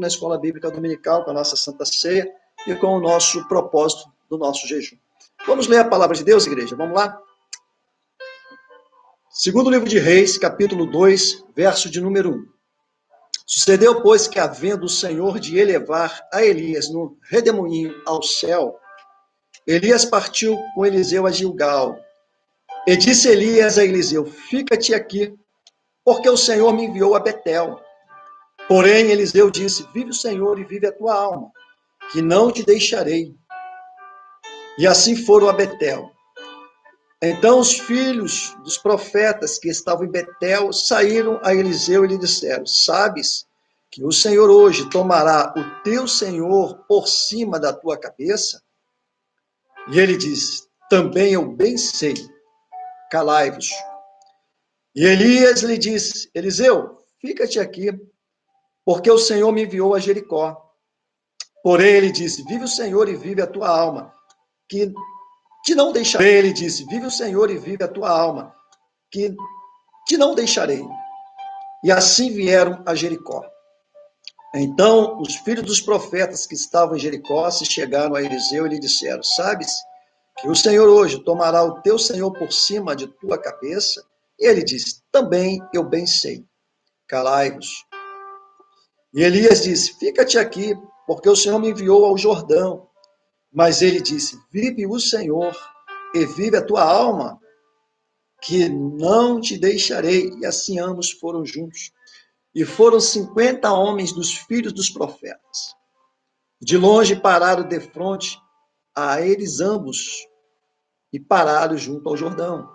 na Escola Bíblica Dominical, com a nossa Santa Ceia e com o nosso propósito do nosso jejum. Vamos ler a palavra de Deus, igreja? Vamos lá? Segundo livro de Reis, capítulo 2, verso de número 1. Sucedeu, pois, que havendo o Senhor de elevar a Elias no redemoinho ao céu, Elias partiu com Eliseu a Gilgal. E disse Elias a Eliseu: fica-te aqui, porque o Senhor me enviou a Betel. Porém, Eliseu disse: vive o Senhor e vive a tua alma, que não te deixarei. E assim foram a Betel. Então os filhos dos profetas que estavam em Betel saíram a Eliseu e lhe disseram: sabes que o Senhor hoje tomará o teu senhor por cima da tua cabeça? E ele disse: também eu bem sei, calai-vos. E Elias lhe disse: Eliseu, fica-te aqui, porque o Senhor me enviou a Jericó. Porém ele disse: vive o Senhor e vive a tua alma, que não deixarei. Ele disse: vive o Senhor e vive a tua alma, que não deixarei. E assim vieram a Jericó. Então os filhos dos profetas que estavam em Jericó se chegaram a Eliseu e lhe disseram: sabes que o Senhor hoje tomará o teu senhor por cima de tua cabeça? E ele disse: também eu bem sei, calai-vos. E Elias disse: fica-te aqui, porque o Senhor me enviou ao Jordão. Mas ele disse: vive o Senhor e vive a tua alma, que não te deixarei. E assim ambos foram juntos. E foram 50 homens dos filhos dos profetas. De longe pararam defronte a eles ambos e pararam junto ao Jordão.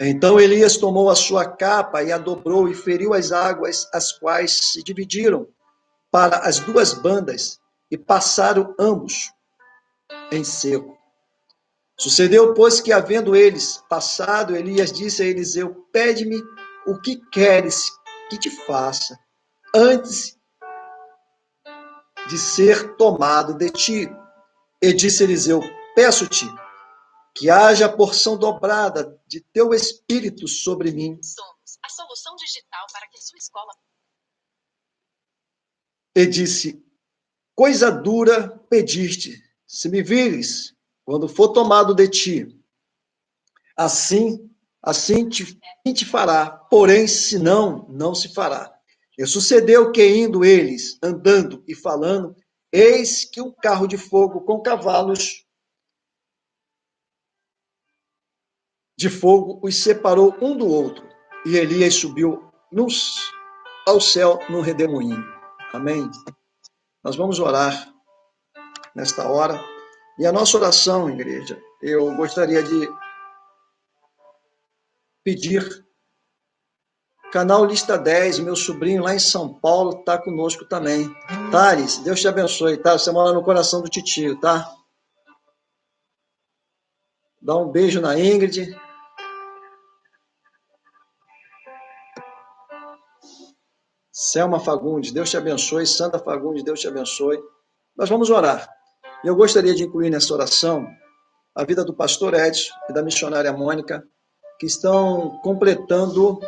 Então Elias tomou a sua capa e a dobrou e feriu as águas, as quais se dividiram para as duas bandas e passaram ambos em seco. Sucedeu, pois, que havendo eles passado, Elias disse a Eliseu: pede-me o que queres que te faça, antes de ser tomado de ti. E disse Eliseu: peço-te que haja porção dobrada de teu espírito sobre mim. Somos a solução digital para que sua escola... E disse: coisa dura pediste, se me vires, quando for tomado de ti, assim te fará, porém, se não, não se fará. E sucedeu que, indo eles, andando e falando, eis que um carro de fogo com cavalos de fogo os separou um do outro, e Elias subiu ao céu no redemoinho. Amém? Nós vamos orar nesta hora, e a nossa oração, igreja, eu gostaria de pedir, canal Lista 10, meu sobrinho lá em São Paulo está conosco também. Thales, Deus te abençoe, tá? Você mora no coração do titio, tá? Dá um beijo na Ingrid. Selma Fagundes, Deus te abençoe. Sandra Fagundes, Deus te abençoe. Nós vamos orar. E eu gostaria de incluir nessa oração a vida do pastor Edson e da missionária Mônica, que estão completando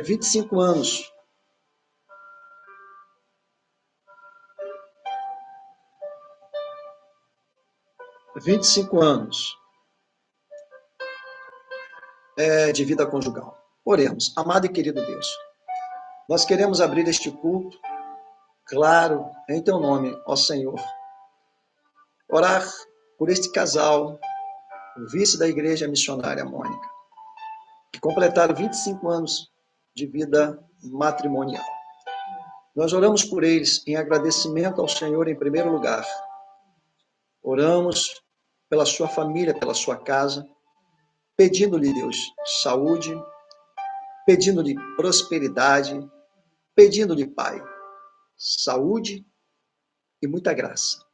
25 anos. De vida conjugal. Oremos. Amado e querido Deus, nós queremos abrir este culto, claro, em teu nome, ó Senhor. Orar por este casal, o vice da igreja missionária Mônica, que completaram 25 anos de vida matrimonial. Nós oramos por eles em agradecimento ao Senhor em primeiro lugar. Oramos pela sua família, pela sua casa, pedindo-lhe, Deus, saúde, pedindo-lhe prosperidade, pedindo-lhe, Pai, saúde e muita graça.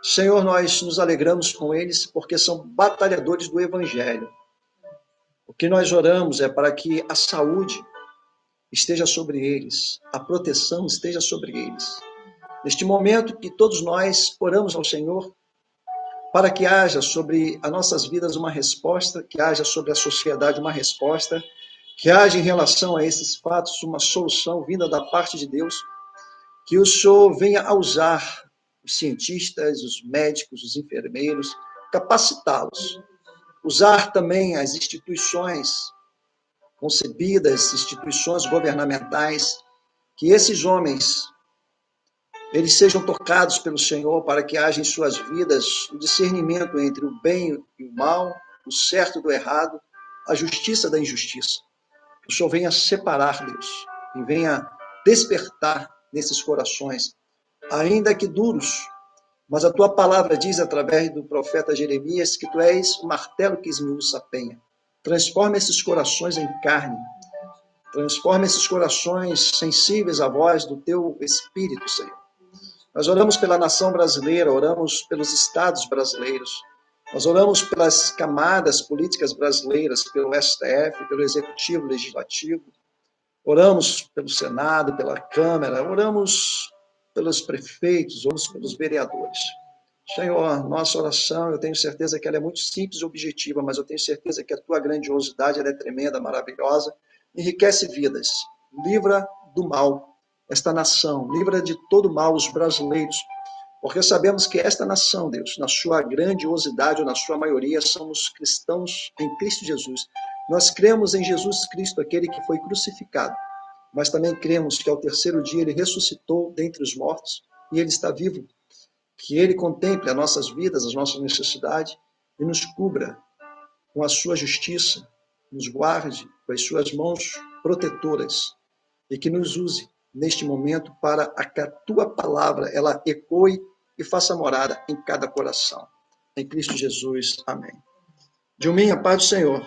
Senhor, nós nos alegramos com eles porque são batalhadores do Evangelho. O que nós oramos é para que a saúde esteja sobre eles, a proteção esteja sobre eles. Neste momento que todos nós oramos ao Senhor para que haja sobre as nossas vidas uma resposta, que haja sobre a sociedade uma resposta, que haja em relação a esses fatos uma solução vinda da parte de Deus, que o Senhor venha a usar os cientistas, os médicos, os enfermeiros, capacitá-los. Usar também as instituições concebidas, instituições governamentais, que esses homens, eles sejam tocados pelo Senhor para que haja em suas vidas o discernimento entre o bem e o mal, o certo do errado, a justiça da injustiça. Que o Senhor venha separar, Deus, e venha despertar nesses corações, ainda que duros, mas a tua palavra diz através do profeta Jeremias que tu és o martelo que esmiuça a penha. Transforma esses corações em carne, transforma esses corações sensíveis à voz do teu Espírito, Senhor. Nós oramos pela nação brasileira, oramos pelos estados brasileiros, nós oramos pelas camadas políticas brasileiras, pelo STF, pelo Executivo, Legislativo, oramos pelo Senado, pela Câmara, oramos pelos prefeitos, oramos pelos vereadores. Senhor, nossa oração, eu tenho certeza que ela é muito simples e objetiva, mas eu tenho certeza que a tua grandiosidade ela é tremenda, maravilhosa, enriquece vidas, livra do mal esta nação, livra de todo mal os brasileiros, porque sabemos que esta nação, Deus, na sua grandiosidade ou na sua maioria, somos cristãos em Cristo Jesus. Nós cremos em Jesus Cristo, aquele que foi crucificado, mas também cremos que ao terceiro dia ele ressuscitou dentre os mortos e ele está vivo. Que ele contemple as nossas vidas, as nossas necessidades e nos cubra com a sua justiça, nos guarde com as suas mãos protetoras e que nos use neste momento para que a tua palavra ela ecoe e faça morada em cada coração. Em Cristo Jesus. Amém. Dilminha, paz do Senhor.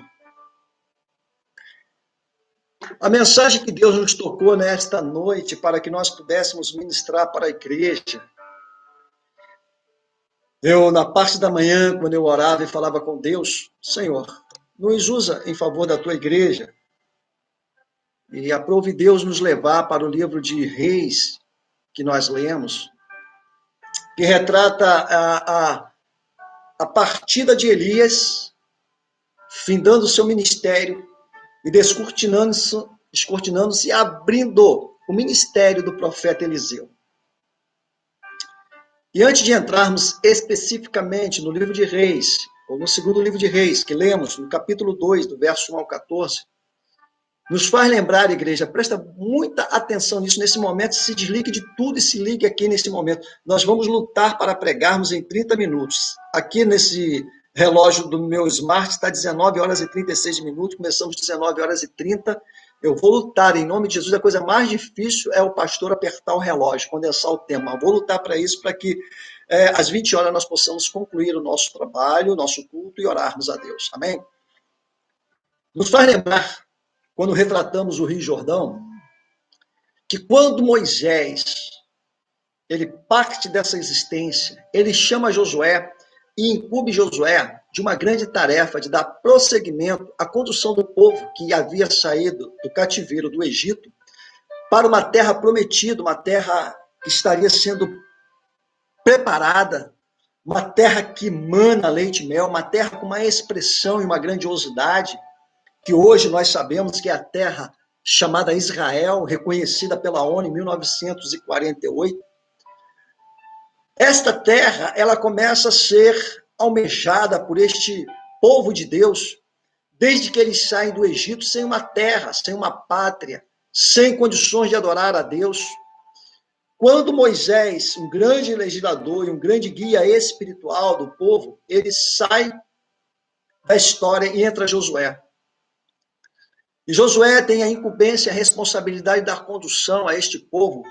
A mensagem que Deus nos tocou nesta noite para que nós pudéssemos ministrar para a igreja. Eu, na parte da manhã, quando eu orava e falava com Deus, Senhor, nos usa em favor da tua igreja. E aprove Deus nos levar para o livro de Reis, que nós lemos, que retrata a partida de Elias, findando o seu ministério e descortinando-se e abrindo o ministério do profeta Eliseu. E antes de entrarmos especificamente no livro de Reis, ou no segundo livro de Reis, que lemos no capítulo 2, do verso 1 ao 14, nos faz lembrar, igreja, presta muita atenção nisso, nesse momento, se desligue de tudo e se ligue aqui nesse momento. Nós vamos lutar para pregarmos em 30 minutos. Aqui nesse relógio do meu smart está 19 horas e 36 minutos, começamos 19 horas e 30. Eu vou lutar, em nome de Jesus, a coisa mais difícil é o pastor apertar o relógio, condensar o tempo. Eu vou lutar para isso, para que às 20 horas nós possamos concluir o nosso trabalho, o nosso culto e orarmos a Deus. Amém? Nos faz lembrar, quando retratamos o Rio Jordão, que quando Moisés, ele parte dessa existência, ele chama Josué e incumbe Josué de uma grande tarefa de dar prosseguimento à condução do povo que havia saído do cativeiro do Egito para uma terra prometida, uma terra que estaria sendo preparada, uma terra que mana leite e mel, uma terra com uma expressão e uma grandiosidade, que hoje nós sabemos que é a terra chamada Israel, reconhecida pela ONU em 1948. Esta terra, ela começa a ser almejada por este povo de Deus, desde que eles saem do Egito sem uma terra, sem uma pátria, sem condições de adorar a Deus. Quando Moisés, um grande legislador e um grande guia espiritual do povo, ele sai da história e entra Josué. E Josué tem a incumbência, a responsabilidade de dar condução a este povo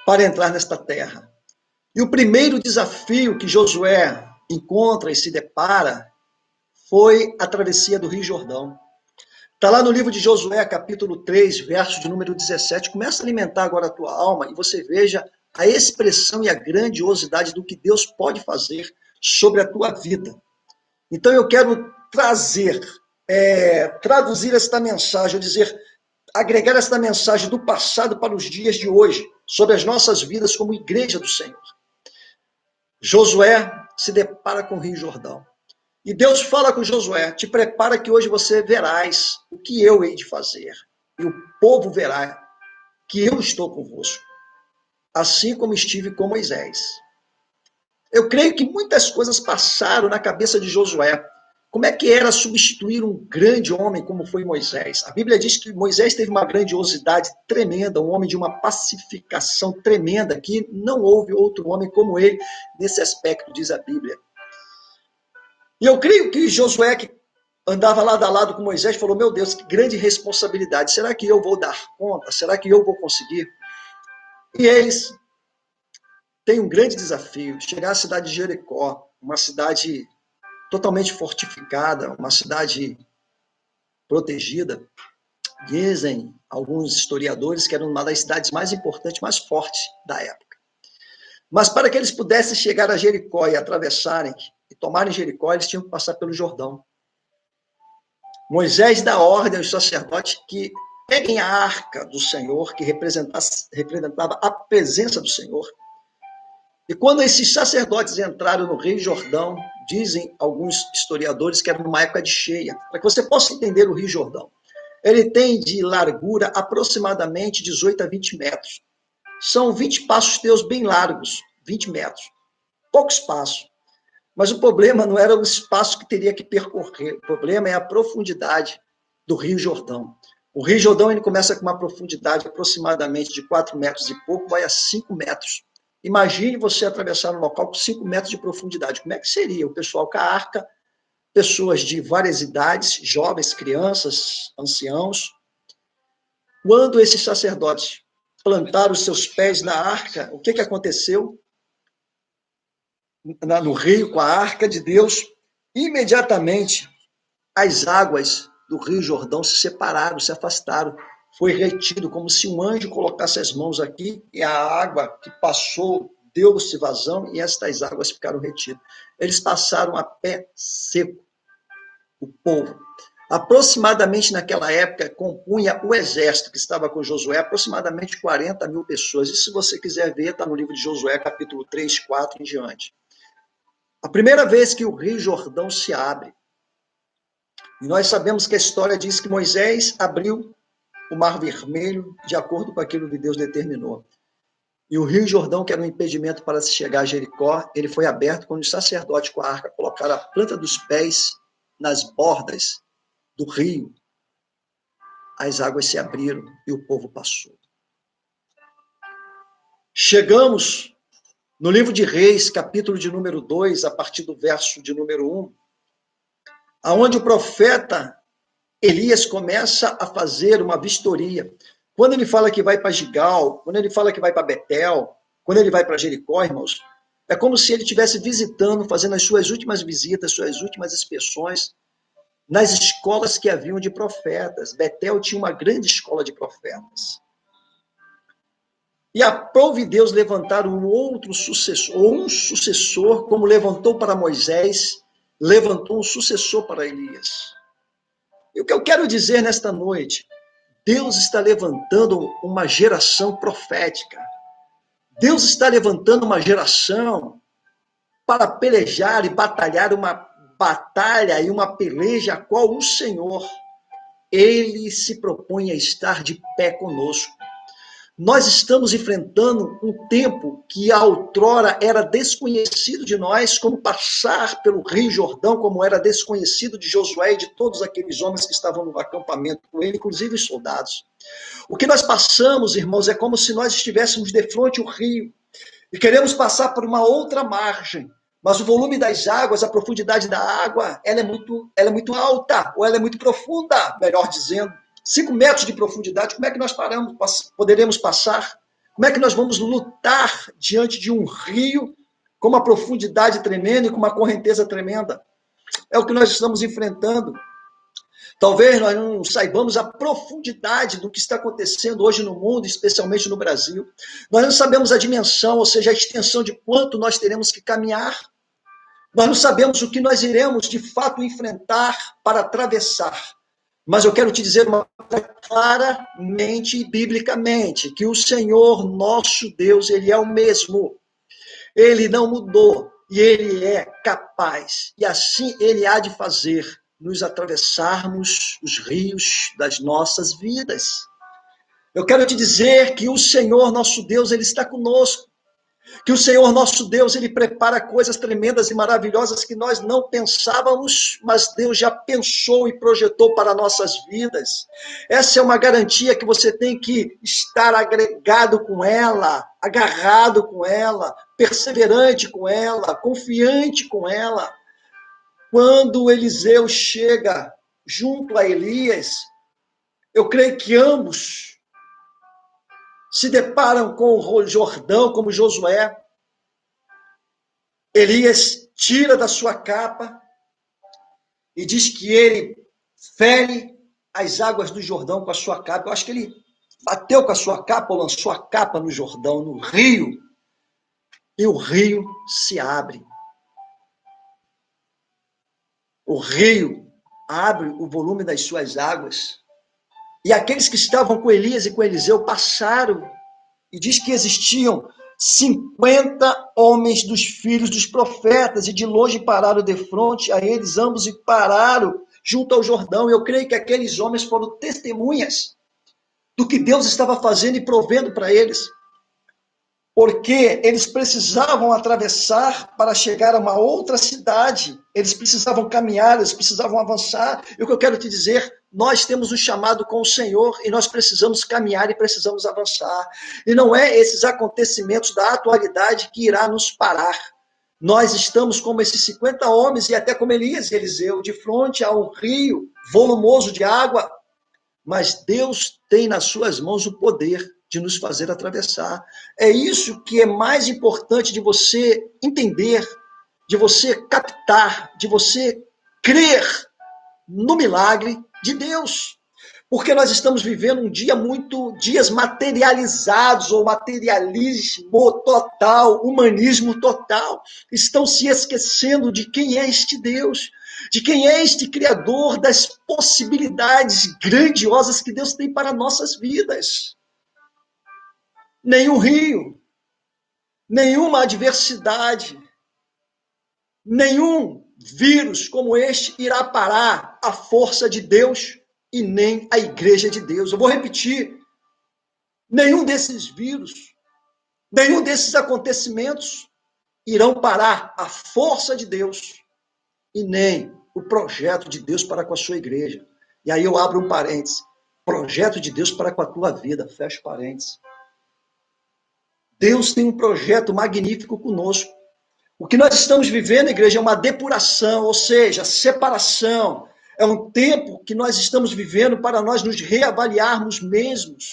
para entrar nesta terra. E o primeiro desafio que Josué encontra e se depara foi a travessia do Rio Jordão. Está lá no livro de Josué, capítulo 3, verso de número 17. Começa a alimentar agora a tua alma e você veja a expressão e a grandiosidade do que Deus pode fazer sobre a tua vida. Então eu quero traduzir esta mensagem, agregar esta mensagem do passado para os dias de hoje, sobre as nossas vidas como igreja do Senhor. Josué se depara com o Rio Jordão. E Deus fala com Josué, te prepara que hoje você verás o que eu hei de fazer. E o povo verá que eu estou convosco. assim como estive com Moisés. Eu creio que muitas coisas passaram na cabeça de Josué. Como é que era substituir um grande homem como foi Moisés? A Bíblia diz que Moisés teve uma grandiosidade tremenda, um homem de uma pacificação tremenda, que não houve outro homem como ele nesse aspecto, diz a Bíblia. E eu creio que Josué, que andava lado a lado com Moisés, falou: meu Deus, que grande responsabilidade, será que eu vou dar conta? Será que eu vou conseguir? E eles têm um grande desafio, chegar à cidade de Jericó, uma cidade totalmente fortificada, uma cidade protegida. Dizem alguns historiadores que era uma das cidades mais importantes, mais fortes da época. Mas para que eles pudessem chegar a Jericó e atravessarem e tomarem Jericó, eles tinham que passar pelo Jordão. Moisés dá ordem aos sacerdotes que peguem a arca do Senhor, que representava a presença do Senhor. E quando esses sacerdotes entraram no Rio Jordão, dizem alguns historiadores que era numa época de cheia, para que você possa entender o Rio Jordão. Ele tem de largura aproximadamente 18 a 20 metros. São 20 passos teus bem largos, 20 metros. Pouco espaço. Mas o problema não era o espaço que teria que percorrer, o problema é a profundidade do Rio Jordão. O Rio Jordão ele começa com uma profundidade aproximadamente de 4 metros e pouco, vai a 5 metros. Imagine você atravessar um local com 5 metros de profundidade. Como é que seria? O pessoal com a arca, pessoas de várias idades, jovens, crianças, anciãos. Quando esses sacerdotes plantaram os seus pés na arca, o que aconteceu? No rio, com a arca de Deus, imediatamente as águas do Rio Jordão se separaram, se afastaram. Foi retido, como se um anjo colocasse as mãos aqui e a água que passou deu-se vazão e estas águas ficaram retidas. Eles passaram a pé seco, o povo. Aproximadamente naquela época compunha o exército que estava com Josué, aproximadamente 40 mil pessoas. E se você quiser ver, está no livro de Josué, capítulo 3, 4 em diante. A primeira vez que o Rio Jordão se abre, e nós sabemos que a história diz que Moisés abriu o Mar Vermelho de acordo com aquilo que Deus determinou. E o Rio Jordão, que era um impedimento para se chegar a Jericó, ele foi aberto quando os sacerdotes com a arca colocaram a planta dos pés nas bordas do rio. As águas se abriram e o povo passou. Chegamos no livro de Reis, capítulo de número 2, a partir do verso de número 1, aonde o profeta Elias começa a fazer uma vistoria. Quando ele fala que vai para Gigal, quando ele fala que vai para Betel, quando ele vai para Jericó, irmãos, é como se ele estivesse visitando, fazendo as suas últimas visitas, suas últimas inspeções nas escolas que haviam de profetas. Betel tinha uma grande escola de profetas. E aprove Deus levantar um outro sucessor, ou um sucessor, como levantou para Moisés, levantou um sucessor para Elias. E o que eu quero dizer nesta noite, Deus está levantando uma geração profética. Deus está levantando uma geração para pelejar e batalhar uma batalha e uma peleja a qual o Senhor, ele se propõe a estar de pé conosco. Nós estamos enfrentando um tempo que outrora era desconhecido de nós, como passar pelo Rio Jordão, como era desconhecido de Josué e de todos aqueles homens que estavam no acampamento com ele, inclusive os soldados. O que nós passamos, irmãos, é como se nós estivéssemos de frente ao rio e queremos passar por uma outra margem, mas o volume das águas, a profundidade da água, ela é muito alta, ou ela é muito profunda, melhor dizendo. 5 metros de profundidade, como é que nós poderemos passar? Como é que nós vamos lutar diante de um rio com uma profundidade tremenda e com uma correnteza tremenda? É o que nós estamos enfrentando. Talvez nós não saibamos a profundidade do que está acontecendo hoje no mundo, especialmente no Brasil. Nós não sabemos a dimensão, ou seja, a extensão de quanto nós teremos que caminhar. Nós não sabemos o que nós iremos, de fato, enfrentar para atravessar. Mas eu quero te dizer uma coisa claramente e biblicamente, que o Senhor, nosso Deus, ele é o mesmo. Ele não mudou e ele é capaz. E assim ele há de fazer, nos atravessarmos os rios das nossas vidas. Eu quero te dizer que o Senhor nosso Deus, Ele está conosco. Que o Senhor nosso Deus, Ele prepara coisas tremendas e maravilhosas que nós não pensávamos, mas Deus já pensou e projetou para nossas vidas. Essa é uma garantia que você tem que estar agregado com ela, agarrado com ela, perseverante com ela, confiante com ela. Quando Eliseu chega junto a Elias, eu creio que ambos se deparam com o Jordão, como Josué. Elias tira da sua capa e diz que ele fere as águas do Jordão com a sua capa. Eu acho que ele bateu com a sua capa ou lançou a capa no Jordão, no rio, e o rio se abre. O rio abre o volume das suas águas. E aqueles que estavam com Elias e com Eliseu passaram, e diz que existiam 50 homens dos filhos dos profetas, e de longe pararam de frente a eles ambos, e pararam junto ao Jordão. Eu creio que aqueles homens foram testemunhas do que Deus estava fazendo e provendo para eles, porque eles precisavam atravessar para chegar a uma outra cidade, eles precisavam caminhar, eles precisavam avançar. E o que eu quero te dizer, nós temos um chamado com o Senhor e nós precisamos caminhar e precisamos avançar. E não é esses acontecimentos da atualidade que irá nos parar. Nós estamos como esses 50 homens e até como Elias e Eliseu, de frente a um rio volumoso de água, mas Deus tem nas suas mãos o poder de nos fazer atravessar. É isso que é mais importante de você entender, de você captar, de você crer no milagre de Deus. Porque nós estamos vivendo um dia dias materializados, ou materialismo total, humanismo total. Estão se esquecendo de quem é este Deus, de quem é este Criador, das possibilidades grandiosas que Deus tem para nossas vidas. Nenhum rio, nenhuma adversidade, nenhum vírus como este irá parar a força de Deus e nem a igreja de Deus. Eu vou repetir, nenhum desses vírus, nenhum desses acontecimentos irão parar a força de Deus e nem o projeto de Deus para com a sua igreja. E aí eu abro um parênteses, projeto de Deus para com a tua vida, fecho parênteses. Deus tem um projeto magnífico conosco. O que nós estamos vivendo, igreja, é uma depuração, ou seja, separação. É um tempo que nós estamos vivendo para nós nos reavaliarmos mesmos.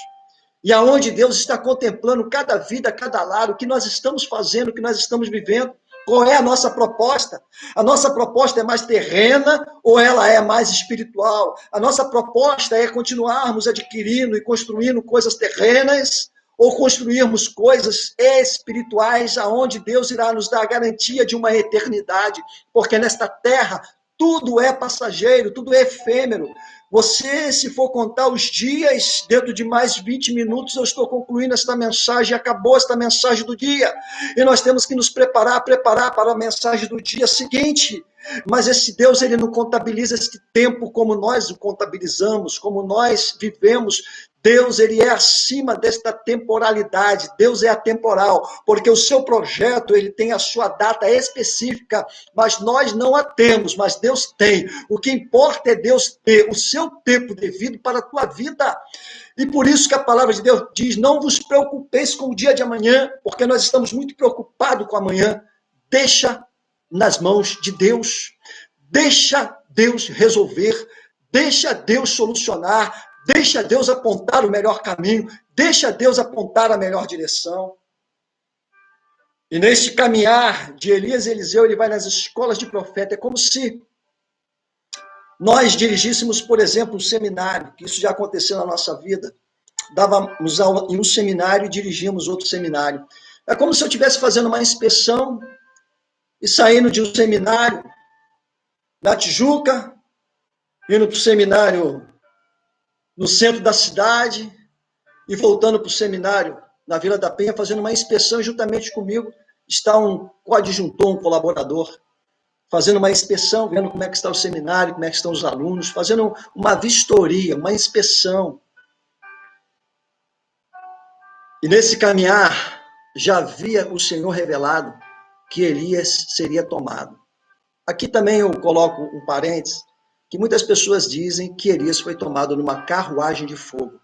E aonde Deus está contemplando cada vida, cada lar, o que nós estamos fazendo, o que nós estamos vivendo. Qual é a nossa proposta? A nossa proposta é mais terrena ou ela é mais espiritual? A nossa proposta é continuarmos adquirindo e construindo coisas terrenas, ou construirmos coisas espirituais, aonde Deus irá nos dar a garantia de uma eternidade, porque nesta terra tudo é passageiro, tudo é efêmero. Você, se for contar os dias, dentro de mais 20 minutos eu estou concluindo esta mensagem, acabou esta mensagem do dia, e nós temos que nos preparar para a mensagem do dia seguinte. Mas esse Deus, ele não contabiliza esse tempo como nós o contabilizamos, como nós vivemos. Deus, ele é acima desta temporalidade. Deus é atemporal, porque o seu projeto, ele tem a sua data específica, mas nós não a temos, mas Deus tem. O que importa é Deus ter o seu tempo devido para a tua vida. E por isso que a palavra de Deus diz, não vos preocupeis com o dia de amanhã, porque nós estamos muito preocupados com amanhã. Deixa nas mãos de Deus. Deixa Deus resolver. Deixa Deus solucionar. Deixa Deus apontar o melhor caminho. Deixa Deus apontar a melhor direção. E neste caminhar de Elias e Eliseu, ele vai nas escolas de profeta. É como se nós dirigíssemos, por exemplo, um seminário, que isso já aconteceu na nossa vida. Dávamos aula em um seminário e dirigíamos outro seminário. É como se eu estivesse fazendo uma inspeção e saindo de um seminário na Tijuca, indo para o seminário no centro da cidade e voltando para o seminário na Vila da Penha, fazendo uma inspeção, e juntamente comigo está um coadjuntor, um colaborador, fazendo uma inspeção, vendo como é que está o seminário, como é que estão os alunos, fazendo uma vistoria, uma inspeção. E nesse caminhar, já havia o Senhor revelado que Elias seria tomado. Aqui também eu coloco um parênteses, que muitas pessoas dizem que Elias foi tomado numa carruagem de fogo.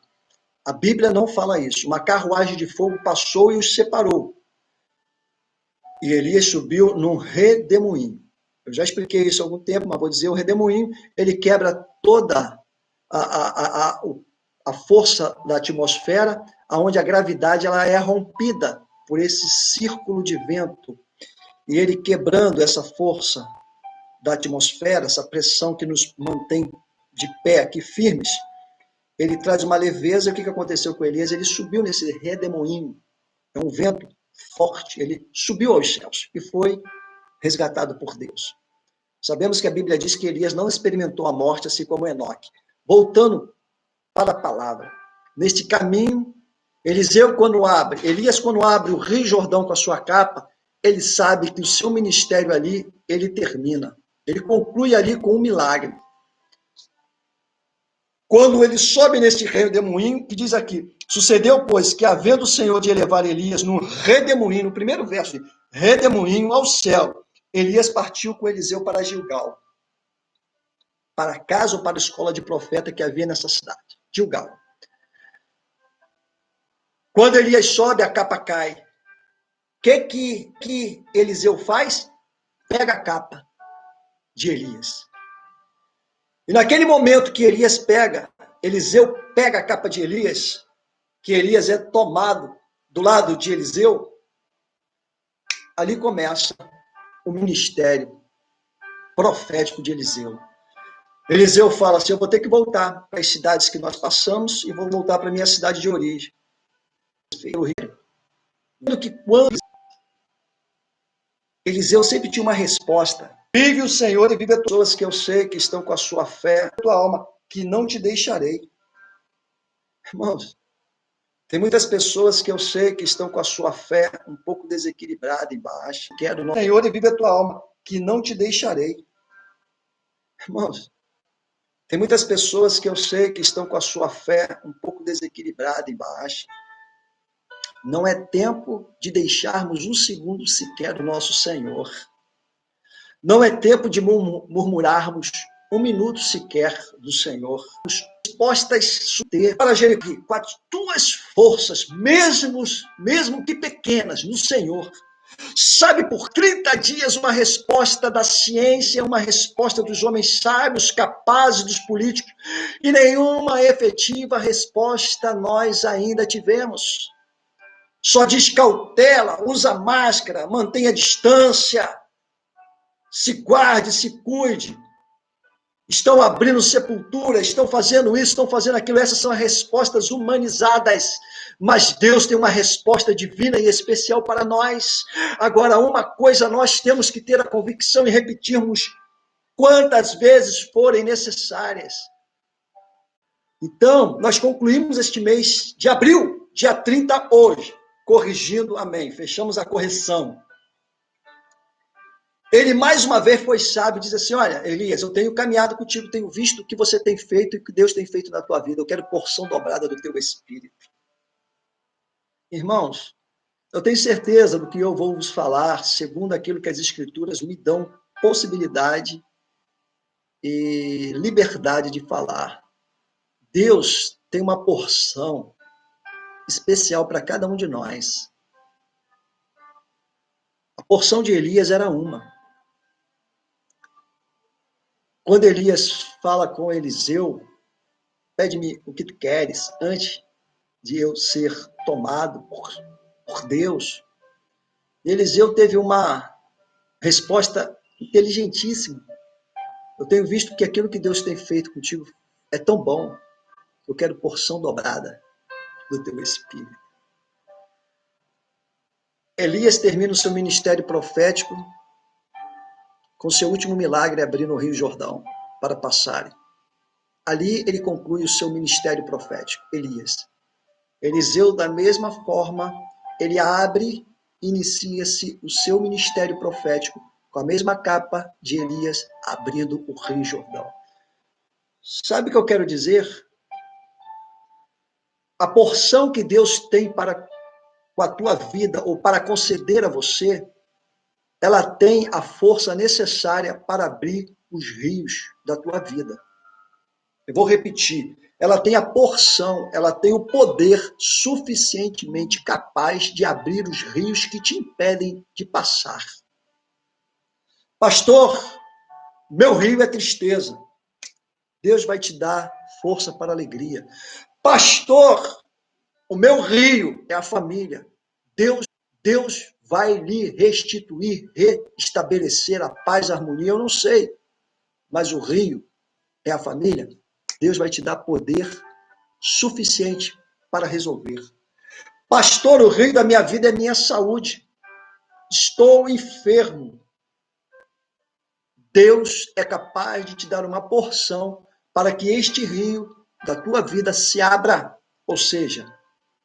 A Bíblia não fala isso. Uma carruagem de fogo passou e os separou. E Elias subiu num redemoinho. Eu já expliquei isso há algum tempo, mas vou dizer, o redemoinho, ele quebra toda a força da atmosfera, onde a gravidade ela é rompida por esse círculo de vento. E ele quebrando essa força da atmosfera, essa pressão que nos mantém de pé aqui firmes, ele traz uma leveza. O que aconteceu com Elias? Ele subiu nesse redemoinho. É um vento forte. Ele subiu aos céus e foi resgatado por Deus. Sabemos que a Bíblia diz que Elias não experimentou a morte, assim como Enoque. Voltando para a palavra. Neste caminho, Elias, quando abre o Rio Jordão com a sua capa, ele sabe que o seu ministério ali, ele termina. Ele conclui ali com um milagre. Quando ele sobe nesse redemoinho, que diz aqui, sucedeu, pois, que havendo o Senhor de elevar Elias no redemoinho, no primeiro verso, redemoinho ao céu, Elias partiu com Eliseu para Gilgal, para a casa ou para a escola de profeta que havia nessa cidade, Gilgal. Quando Elias sobe, a capa cai. O que Eliseu faz? Pega a capa de Elias. E naquele momento que Eliseu pega a capa de Elias, que Elias é tomado do lado de Eliseu, ali começa o ministério profético de Eliseu. Eliseu fala assim, eu vou ter que voltar para as cidades que nós passamos e vou voltar para a minha cidade de origem. Que quando Eliseu sempre tinha uma resposta. Vive o Senhor e vive as pessoas que eu sei que estão com a sua fé, a tua alma, que não te deixarei. Irmãos, tem muitas pessoas que eu sei que estão com a sua fé um pouco desequilibrada e baixa. Quero no Senhor e vive a tua alma, que não te deixarei. Irmãos, tem muitas pessoas que eu sei que estão com a sua fé um pouco desequilibrada e baixa. Não é tempo de deixarmos um segundo sequer do nosso Senhor. Não é tempo de murmurarmos um minuto sequer do Senhor. Respostas para Jeremias, com as tuas forças, mesmo que pequenas, no Senhor. Sabe, por 30 dias, uma resposta da ciência, uma resposta dos homens sábios, capazes, dos políticos, e nenhuma efetiva resposta nós ainda tivemos. Só diz cautela, usa máscara, mantenha distância, se guarde, se cuide. Estão abrindo sepultura, estão fazendo isso, estão fazendo aquilo. Essas são as respostas humanizadas. Mas Deus tem uma resposta divina e especial para nós. Agora, uma coisa nós temos que ter a convicção e repetirmos quantas vezes forem necessárias. Então, nós concluímos este mês de abril, dia 30 hoje, corrigindo, amém. Fechamos a correção. Ele mais uma vez foi sábio e diz assim, olha, Elias, eu tenho caminhado contigo, tenho visto o que você tem feito e o que Deus tem feito na tua vida. Eu quero porção dobrada do teu espírito. Irmãos, eu tenho certeza do que eu vou vos falar, segundo aquilo que as Escrituras me dão possibilidade e liberdade de falar. Deus tem uma porção especial para cada um de nós. A porção de Elias era uma. Quando Elias fala com Eliseu, pede-me o que tu queres, antes de eu ser tomado por Deus. Eliseu teve uma resposta inteligentíssima. Eu tenho visto que aquilo que Deus tem feito contigo é tão bom, eu quero porção dobrada do teu espírito. Elias termina o seu ministério profético com seu último milagre abrindo o Rio Jordão para passarem. Ali ele conclui o seu ministério profético, Elias. Eliseu, da mesma forma, ele abre, inicia-se o seu ministério profético com a mesma capa de Elias abrindo o Rio Jordão. Sabe o que eu quero dizer? A porção que Deus tem para com a tua vida ou para conceder a você, ela tem a força necessária para abrir os rios da tua vida. Eu vou repetir. Ela tem a porção, ela tem o poder suficientemente capaz de abrir os rios que te impedem de passar. Pastor, meu rio é tristeza. Deus vai te dar força para a alegria. Pastor, o meu rio é a família. Deus vai lhe restituir, restabelecer a paz, a harmonia, eu não sei. Mas o rio é a família. Deus vai te dar poder suficiente para resolver. Pastor, o rio da minha vida é minha saúde. Estou enfermo. Deus é capaz de te dar uma porção para que este rio da tua vida se abra, ou seja,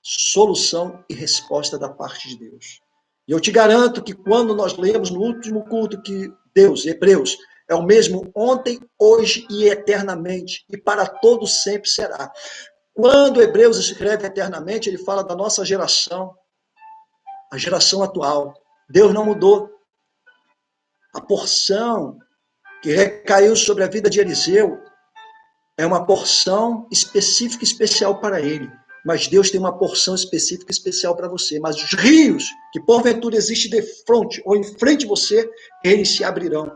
solução e resposta da parte de Deus. E eu te garanto que quando nós lemos no último culto que Deus, Hebreus, é o mesmo ontem, hoje e eternamente, e para todo sempre será. Quando Hebreus escreve eternamente, ele fala da nossa geração, a geração atual. Deus não mudou. A porção que recaiu sobre a vida de Eliseu é uma porção específica e especial para ele. Mas Deus tem uma porção específica e especial para você. Mas os rios que porventura existem de frente ou em frente de você, eles se abrirão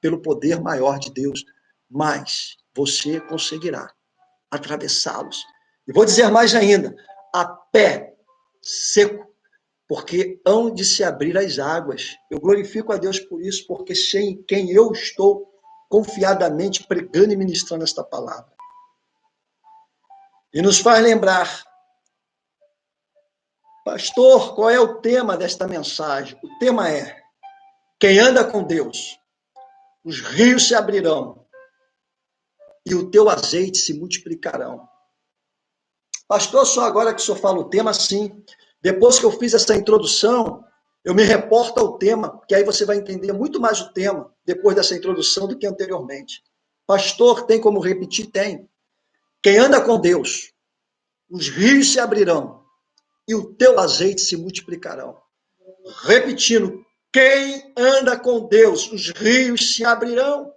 pelo poder maior de Deus. Mas você conseguirá atravessá-los. E vou dizer mais ainda, a pé seco, porque hão de se abrir as águas. Eu glorifico a Deus por isso, porque sei em quem eu estou confiadamente pregando e ministrando esta palavra. E nos faz lembrar, pastor, qual é o tema desta mensagem? O tema é, quem anda com Deus, os rios se abrirão e o teu azeite se multiplicarão. Pastor, só agora que o senhor fala o tema, sim. Depois que eu fiz essa introdução, eu me reporto ao tema, que aí você vai entender muito mais o tema depois dessa introdução do que anteriormente. Pastor, tem como repetir? Tem. Quem anda com Deus, os rios se abrirão e o teu azeite se multiplicarão. Repetindo, quem anda com Deus, os rios se abrirão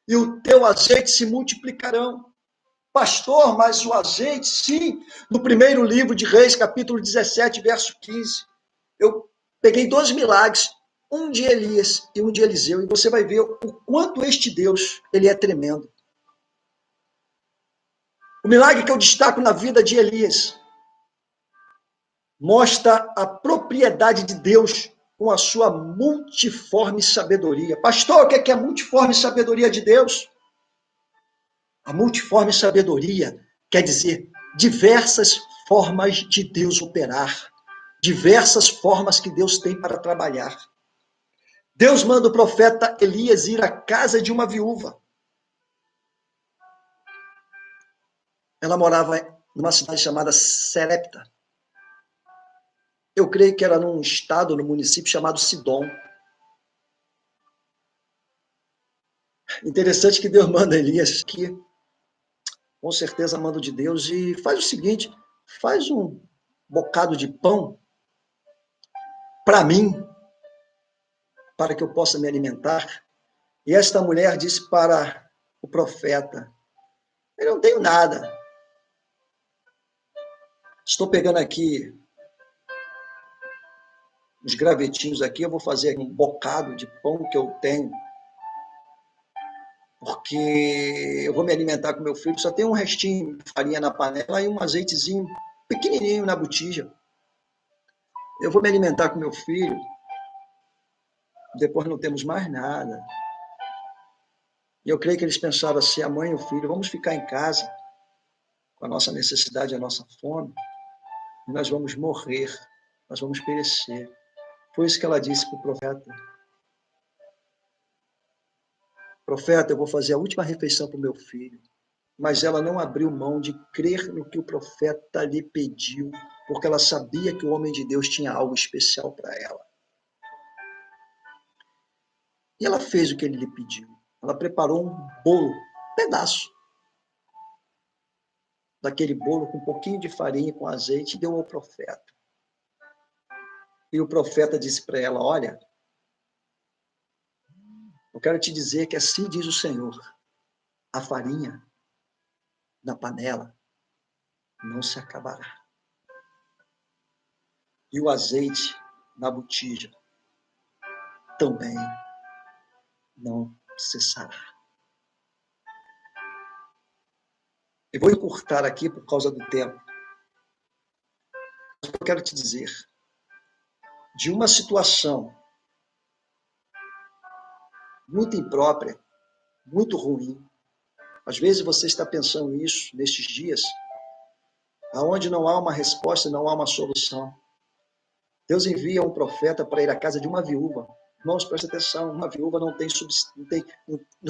e o teu azeite se multiplicarão. Pastor, mas o azeite, sim, no primeiro livro de Reis, capítulo 17, verso 15. Eu peguei 2 milagres, um de Elias e um de Eliseu, e você vai ver o quanto este Deus, ele é tremendo. O milagre que eu destaco na vida de Elias mostra a propriedade de Deus com a sua multiforme sabedoria. Pastor, o que é a multiforme sabedoria de Deus? A multiforme sabedoria quer dizer diversas formas de Deus operar, diversas formas que Deus tem para trabalhar. Deus manda o profeta Elias ir à casa de uma viúva. Ela morava numa cidade chamada Serepta. Eu creio que era num estado, num município chamado Sidom. Interessante que Deus manda Elias aqui, com certeza mando de Deus, e faz o seguinte, faz um bocado de pão para mim, para que eu possa me alimentar. E esta mulher disse para o profeta, eu não tenho nada, estou pegando aqui uns gravetinhos aqui, eu vou fazer um bocado de pão que eu tenho, porque eu vou me alimentar com meu filho, só tem um restinho de farinha na panela e um azeitezinho pequenininho na botija. Eu vou me alimentar com meu filho, depois não temos mais nada. E eu creio que eles pensaram assim, a mãe e o filho, vamos ficar em casa com a nossa necessidade, a nossa fome, e nós vamos morrer, nós vamos perecer. Foi isso que ela disse para o profeta. Profeta, eu vou fazer a última refeição para o meu filho. Mas ela não abriu mão de crer no que o profeta lhe pediu, porque ela sabia que o homem de Deus tinha algo especial para ela. E ela fez o que ele lhe pediu. Ela preparou um bolo, um pedaço daquele bolo com um pouquinho de farinha, com azeite, e deu ao profeta. E o profeta disse para ela, olha, eu quero te dizer que assim diz o Senhor, a farinha na panela não se acabará. E o azeite na botija também não cessará. Eu vou encurtar aqui por causa do tempo. Eu quero te dizer, de uma situação muito imprópria, muito ruim, às vezes você está pensando nisso nestes dias, aonde não há uma resposta, não há uma solução. Deus envia um profeta para ir à casa de uma viúva. Irmãos, presta atenção, uma viúva não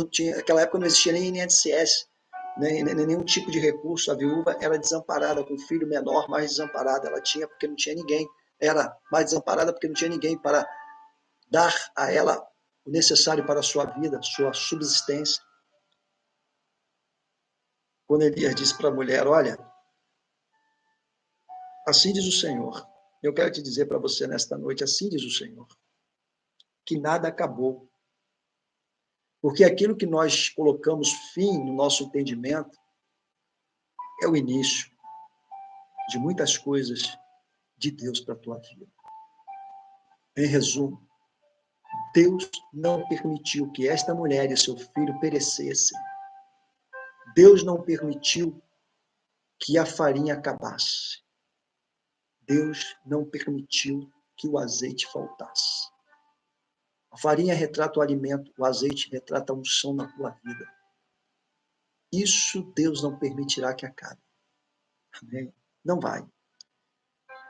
tinha, naquela época não existia nem INSS, nem nenhum tipo de recurso. A viúva era desamparada, com um filho menor, mais desamparada ela tinha, porque não tinha ninguém. Era mais desamparada porque não tinha ninguém para dar a ela o necessário para a sua vida, sua subsistência. Quando Elias disse para a mulher, olha, assim diz o Senhor, eu quero te dizer para você nesta noite, assim diz o Senhor, que nada acabou. Porque aquilo que nós colocamos fim no nosso entendimento é o início de muitas coisas de Deus para a tua vida. Em resumo, Deus não permitiu que esta mulher e seu filho perecessem. Deus não permitiu que a farinha acabasse. Deus não permitiu que o azeite faltasse. A farinha retrata o alimento, o azeite retrata a unção na tua vida. Isso Deus não permitirá que acabe. Amém? Não vai.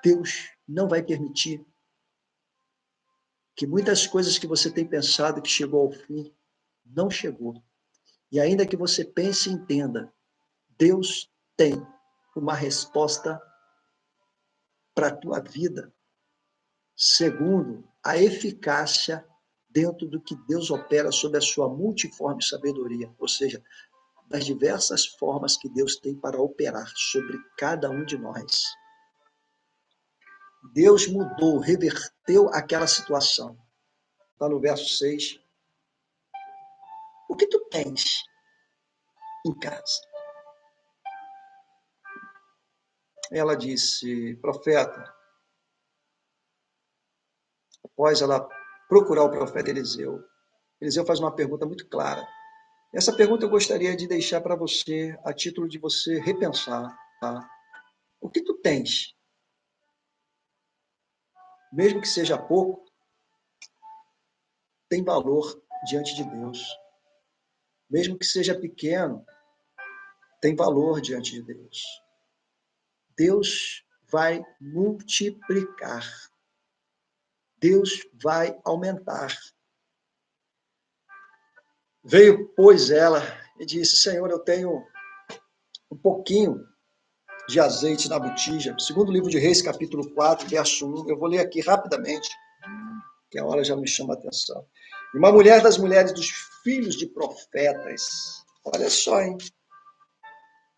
Deus não vai permitir que muitas coisas que você tem pensado que chegou ao fim, não chegou. E ainda que você pense e entenda, Deus tem uma resposta para a tua vida, segundo a eficácia dentro do que Deus opera sob a sua multiforme sabedoria, ou seja, das diversas formas que Deus tem para operar sobre cada um de nós. Deus mudou, reverteu aquela situação. Está no verso 6. O que tu tens em casa? Ela disse, profeta, após ela procurar o profeta Eliseu, Eliseu faz uma pergunta muito clara. Essa pergunta eu gostaria de deixar para você, a título de você repensar. Tá? O que tu tens? Mesmo que seja pouco, tem valor diante de Deus. Mesmo que seja pequeno, tem valor diante de Deus. Deus vai multiplicar. Deus vai aumentar. Veio, pois, ela e disse, Senhor, eu tenho um pouquinho de azeite na botija. Segundo livro de Reis, capítulo 4, verso 1. Eu vou ler aqui rapidamente, que a hora já me chama a atenção. Uma mulher das mulheres dos filhos de profetas, olha só, hein?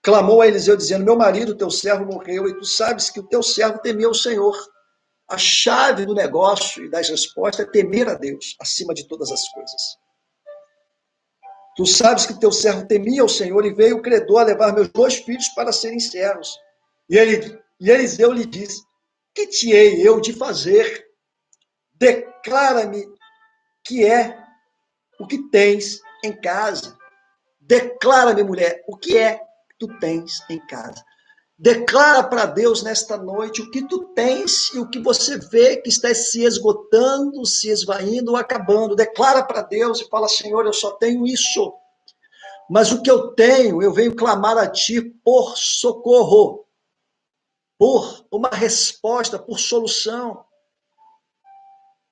Clamou a Eliseu, dizendo, meu marido, teu servo, morreu, e tu sabes que o teu servo temeu o Senhor. A chave do negócio e das respostas é temer a Deus, acima de todas as coisas. Tu sabes que teu servo temia o Senhor e veio o credor a levar meus 2 filhos para serem servos. E Eliseu lhe disse, que te hei eu de fazer? Declara-me que é o que tens em casa. Declara-me, mulher, o que é que tu tens em casa. Declara para Deus nesta noite o que tu tens e o que você vê que está se esgotando, se esvaindo ou acabando. Declara para Deus e fala, Senhor, eu só tenho isso. Mas o que eu tenho, eu venho clamar a ti por socorro, por uma resposta, por solução.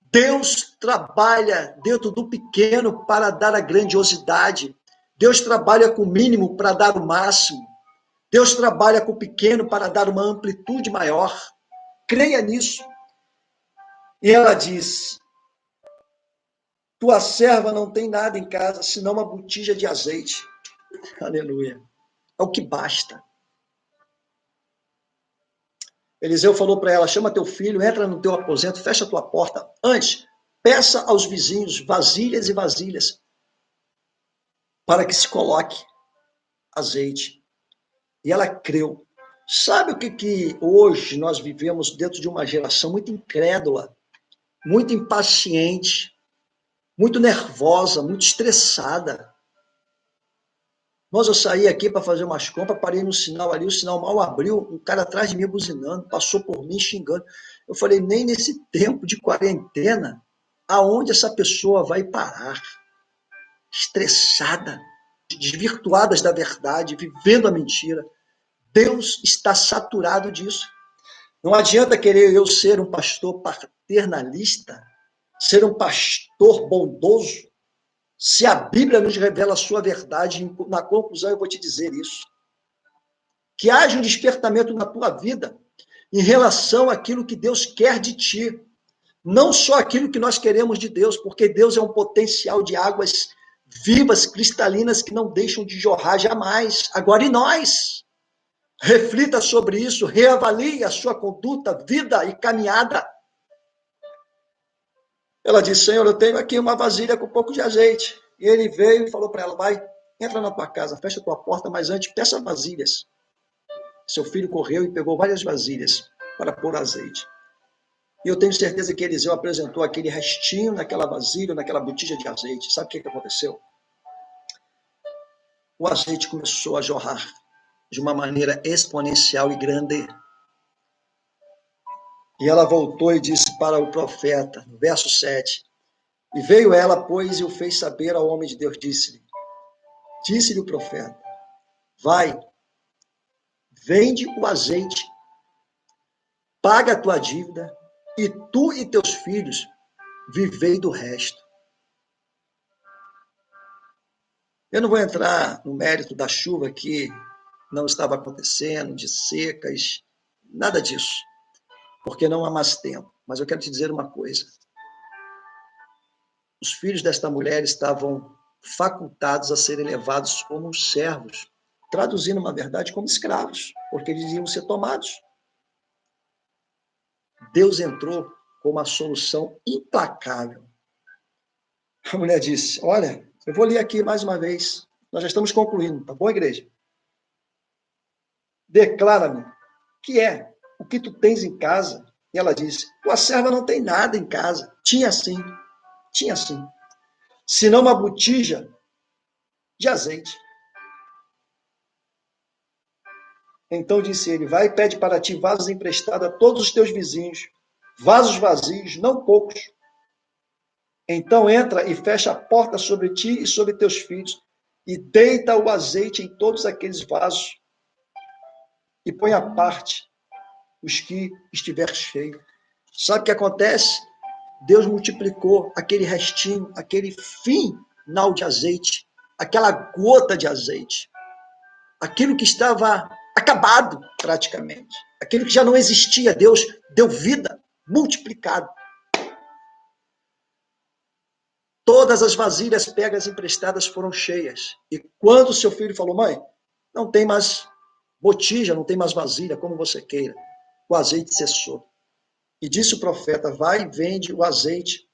Deus trabalha dentro do pequeno para dar a grandiosidade. Deus trabalha com o mínimo para dar o máximo. Deus trabalha com o pequeno para dar uma amplitude maior. Creia nisso. E ela diz, tua serva não tem nada em casa, senão uma botija de azeite. Aleluia. É o que basta. Eliseu falou para ela, chama teu filho, entra no teu aposento, fecha a tua porta. Antes, peça aos vizinhos vasilhas e vasilhas para que se coloque azeite. E ela creu. Sabe o que hoje nós vivemos dentro de uma geração muito incrédula, muito impaciente, muito nervosa, muito estressada. Eu saí aqui para fazer umas compras, parei no sinal ali, o sinal mal abriu, um cara atrás de mim buzinando, passou por mim xingando. Eu falei, nem nesse tempo de quarentena, aonde essa pessoa vai parar? Estressada, desvirtuadas da verdade, vivendo a mentira. Deus está saturado disso. Não adianta querer eu ser um pastor paternalista, ser um pastor bondoso, se a Bíblia nos revela a sua verdade. Na conclusão, eu vou te dizer isso. Que haja um despertamento na tua vida em relação àquilo que Deus quer de ti. Não só aquilo que nós queremos de Deus, porque Deus é um potencial de águas vivas, cristalinas, que não deixam de jorrar jamais. Agora, e nós? Reflita sobre isso, reavalie a sua conduta, vida e caminhada. Ela disse, Senhor, eu tenho aqui uma vasilha com um pouco de azeite. E ele veio e falou para ela, vai, entra na tua casa, fecha a tua porta, mas antes peça vasilhas. Seu filho correu e pegou várias vasilhas para pôr azeite. E eu tenho certeza que Eliseu apresentou aquele restinho naquela vasilha, naquela botija de azeite. Sabe o que aconteceu? O azeite começou a jorrar de uma maneira exponencial e grande. E ela voltou e disse para o profeta, no verso 7, e veio ela, pois, e o fez saber ao homem de Deus, disse-lhe o profeta, vai, vende o azeite, paga a tua dívida, e tu e teus filhos vivei do resto. Eu não vou entrar no mérito da chuva que não estava acontecendo, de secas, nada disso, porque não há mais tempo. Mas eu quero te dizer uma coisa. Os filhos desta mulher estavam facultados a serem levados como servos, traduzindo uma verdade como escravos, porque eles iam ser tomados. Deus entrou com uma solução implacável. A mulher disse, olha, eu vou ler aqui mais uma vez, nós já estamos concluindo, tá bom, igreja? Declara-me, que é o que tu tens em casa? E ela disse, tua serva não tem nada em casa. Tinha sim, senão uma botija de azeite. Então disse ele, vai e pede para ti vasos emprestados a todos os teus vizinhos, vasos vazios, não poucos. Então entra e fecha a porta sobre ti e sobre teus filhos, e deita o azeite em todos aqueles vasos, e põe à parte os que estiver cheio. Sabe o que acontece? Deus multiplicou aquele restinho, aquele final de azeite, aquela gota de azeite, aquilo que estava acabado praticamente, aquilo que já não existia, Deus deu vida, multiplicado. Todas as vasilhas pegas emprestadas foram cheias. E quando seu filho falou, mãe, não tem mais botija, não tem mais vasilha, como você queira, o azeite cessou. E disse o profeta, vai e vende o azeite,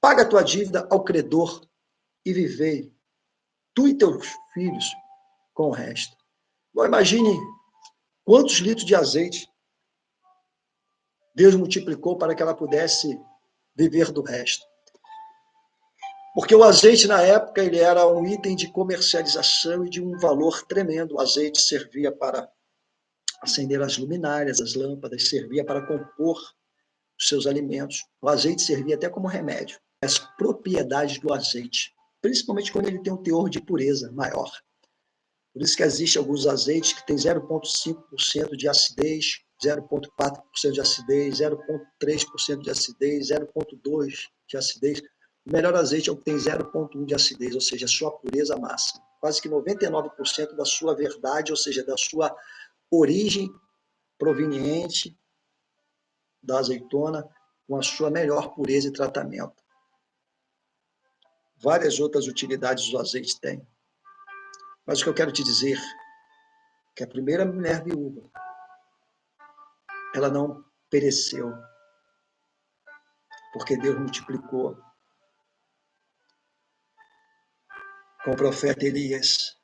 paga a tua dívida ao credor e vivei, tu e teus filhos, com o resto. Bom, imagine quantos litros de azeite Deus multiplicou para que ela pudesse viver do resto. Porque o azeite, na época, ele era um item de comercialização e de um valor tremendo. O azeite servia para acender as luminárias, as lâmpadas, servia para compor os seus alimentos. O azeite servia até como remédio. As propriedades do azeite, principalmente quando ele tem um teor de pureza maior. Por isso que existem alguns azeites que têm 0,5% de acidez, 0,4% de acidez, 0,3% de acidez, 0,2% de acidez. O melhor azeite é o que tem 0,1% de acidez, ou seja, a sua pureza máxima. Quase que 99% da sua verdade, ou seja, da sua origem proveniente da azeitona, com a sua melhor pureza e tratamento. Várias outras utilidades o azeite tem. Mas o que eu quero te dizer é que a primeira mulher viúva, ela não pereceu, porque Deus multiplicou com o profeta Elias.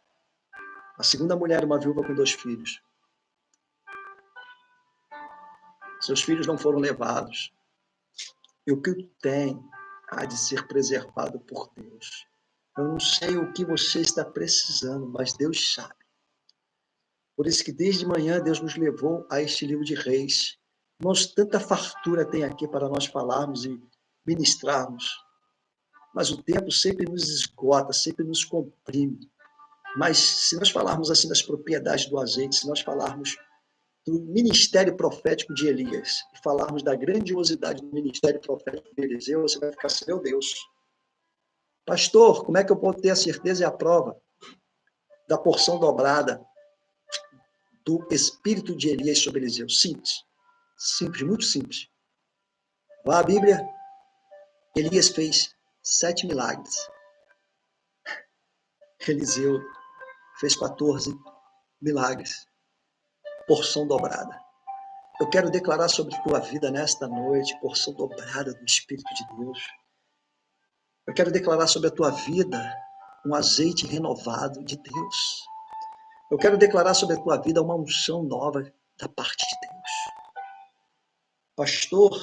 A segunda mulher, uma viúva com 2 filhos. Seus filhos não foram levados. E o que tem há de ser preservado por Deus. Eu não sei o que você está precisando, mas Deus sabe. Por isso que desde manhã Deus nos levou a este livro de Reis. Irmãos, tanta fartura tem aqui para nós falarmos e ministrarmos. Mas o tempo sempre nos esgota, sempre nos comprime. Mas se nós falarmos assim das propriedades do azeite, se nós falarmos do ministério profético de Elias e falarmos da grandiosidade do ministério profético de Eliseu, você vai ficar assim, meu Deus. Pastor, como é que eu posso ter a certeza e a prova da porção dobrada do espírito de Elias sobre Eliseu? Simples. Simples, muito simples. Vá à Bíblia. Elias fez 7 milagres. Eliseu fez 14 milagres. Porção dobrada. Eu quero declarar sobre a tua vida nesta noite, porção dobrada do Espírito de Deus. Eu quero declarar sobre a tua vida um azeite renovado de Deus. Eu quero declarar sobre a tua vida uma unção nova da parte de Deus. Pastor,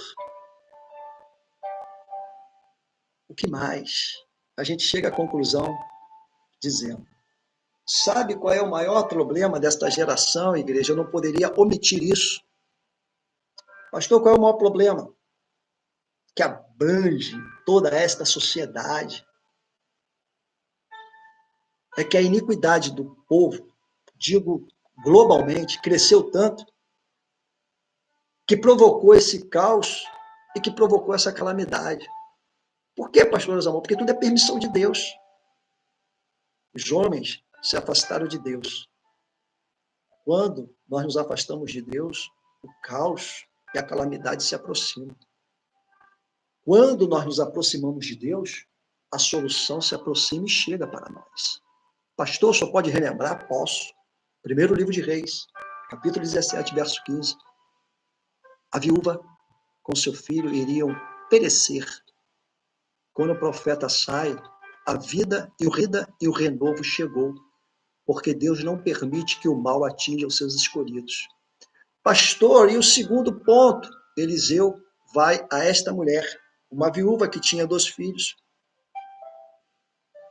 o que mais? A gente chega à conclusão dizendo, sabe qual é o maior problema desta geração, igreja? Eu não poderia omitir isso. Pastor, qual é o maior problema? Que abrange toda esta sociedade. É que a iniquidade do povo, digo globalmente, cresceu tanto que provocou esse caos e que provocou essa calamidade. Por quê, pastor Osamor? Porque tudo é permissão de Deus. Os homens se afastaram de Deus. Quando nós nos afastamos de Deus, o caos e a calamidade se aproximam. Quando nós nos aproximamos de Deus, a solução se aproxima e chega para nós. Pastor, só pode relembrar? Posso. Primeiro livro de Reis, capítulo 17, verso 15. A viúva com seu filho iriam perecer. Quando o profeta sai, a vida e o renovo chegou, porque Deus não permite que o mal atinja os seus escolhidos. Pastor, e o segundo ponto? Eliseu vai a esta mulher, uma viúva que tinha 2 filhos.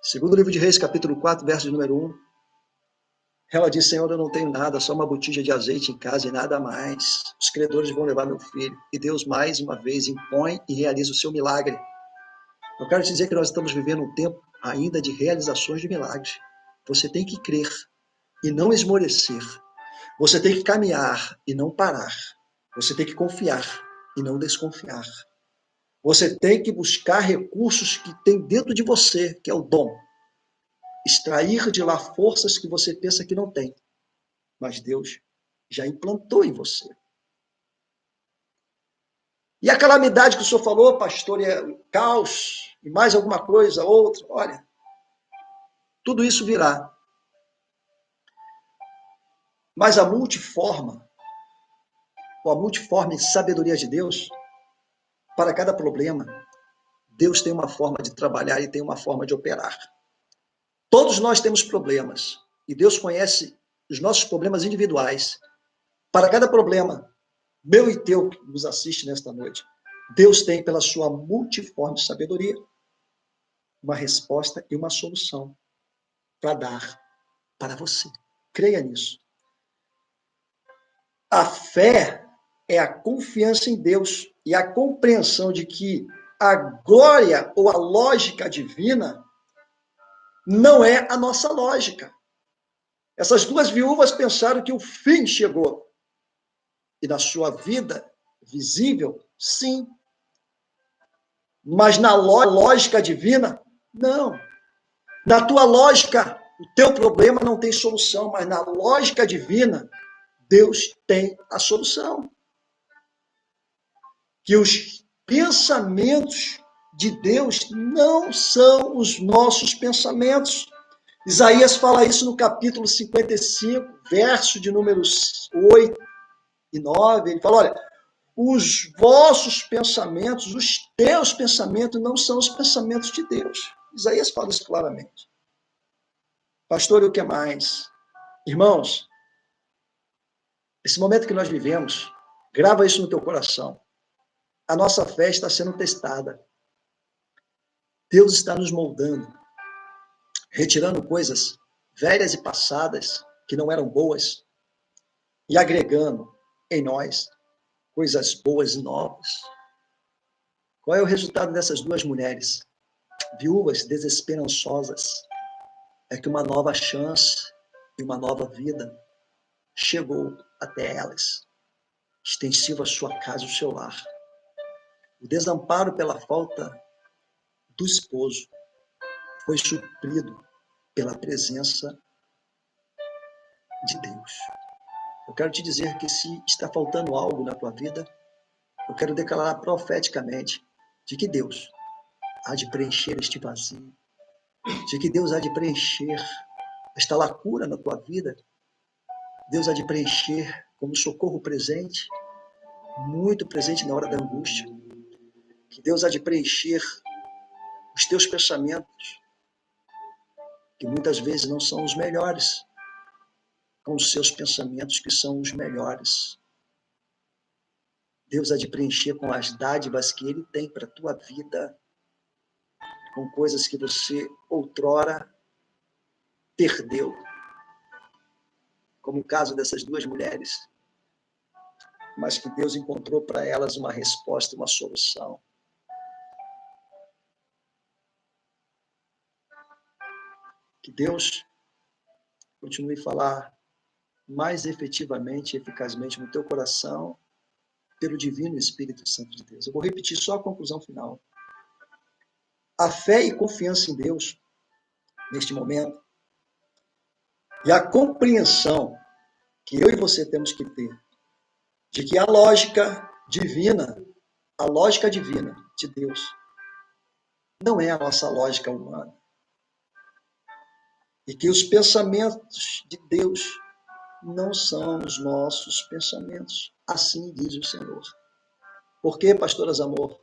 Segundo livro de Reis, capítulo 4, verso de número 1. Ela diz, Senhor, eu não tenho nada, só uma botija de azeite em casa e nada mais. Os credores vão levar meu filho. E Deus, mais uma vez, impõe e realiza o seu milagre. Eu quero te dizer que nós estamos vivendo um tempo ainda de realizações de milagres. Você tem que crer e não esmorecer. Você tem que caminhar e não parar. Você tem que confiar e não desconfiar. Você tem que buscar recursos que tem dentro de você, que é o dom. Extrair de lá forças que você pensa que não tem. Mas Deus já implantou em você. E a calamidade que o senhor falou, pastor, é caos, e mais alguma coisa, outra, olha, tudo isso virá. Mas a multiforme sabedoria de Deus, para cada problema, Deus tem uma forma de trabalhar e tem uma forma de operar. Todos nós temos problemas, e Deus conhece os nossos problemas individuais. Para cada problema, meu e teu, que nos assiste nesta noite, Deus tem, pela sua multiforme sabedoria, uma resposta e uma solução para dar para você. Creia nisso. A fé é a confiança em Deus e a compreensão de que a glória ou a lógica divina não é a nossa lógica. Essas 2 viúvas pensaram que o fim chegou. E na sua vida visível, sim. Mas na lógica divina, não. Na tua lógica, o teu problema não tem solução, mas na lógica divina, Deus tem a solução. Que os pensamentos de Deus não são os nossos pensamentos. Isaías fala isso no capítulo 55, verso de número 8. 9, ele fala, olha, os vossos pensamentos, os teus pensamentos não são os pensamentos de Deus. Isaías fala isso claramente. Pastor, e o que mais? Irmãos, esse momento que nós vivemos, grava isso no teu coração. A nossa fé está sendo testada. Deus está nos moldando, retirando coisas velhas e passadas que não eram boas e agregando em nós coisas boas e novas. Qual é o resultado dessas duas mulheres? Viúvas desesperançosas. É que uma nova chance e uma nova vida chegou até elas, extensiva à sua casa e ao seu lar. O desamparo pela falta do esposo foi suprido pela presença de Deus. Eu quero te dizer que se está faltando algo na tua vida, eu quero declarar profeticamente de que Deus há de preencher este vazio, de que Deus há de preencher esta lacuna na tua vida. Deus há de preencher como socorro presente, muito presente na hora da angústia. Que Deus há de preencher os teus pensamentos, que muitas vezes não são os melhores, com os seus pensamentos que são os melhores. Deus há de preencher com as dádivas que Ele tem para a tua vida, com coisas que você outrora perdeu, como o caso dessas duas mulheres, mas que Deus encontrou para elas uma resposta, uma solução. Que Deus continue a falar mais efetivamente e eficazmente no teu coração, pelo divino Espírito Santo de Deus. Eu vou repetir só a conclusão final. A fé e confiança em Deus, neste momento, e a compreensão que eu e você temos que ter, de que a lógica divina de Deus, não é a nossa lógica humana. E que os pensamentos de Deus não são os nossos pensamentos. Assim diz o Senhor. Por quê, pastoras amor?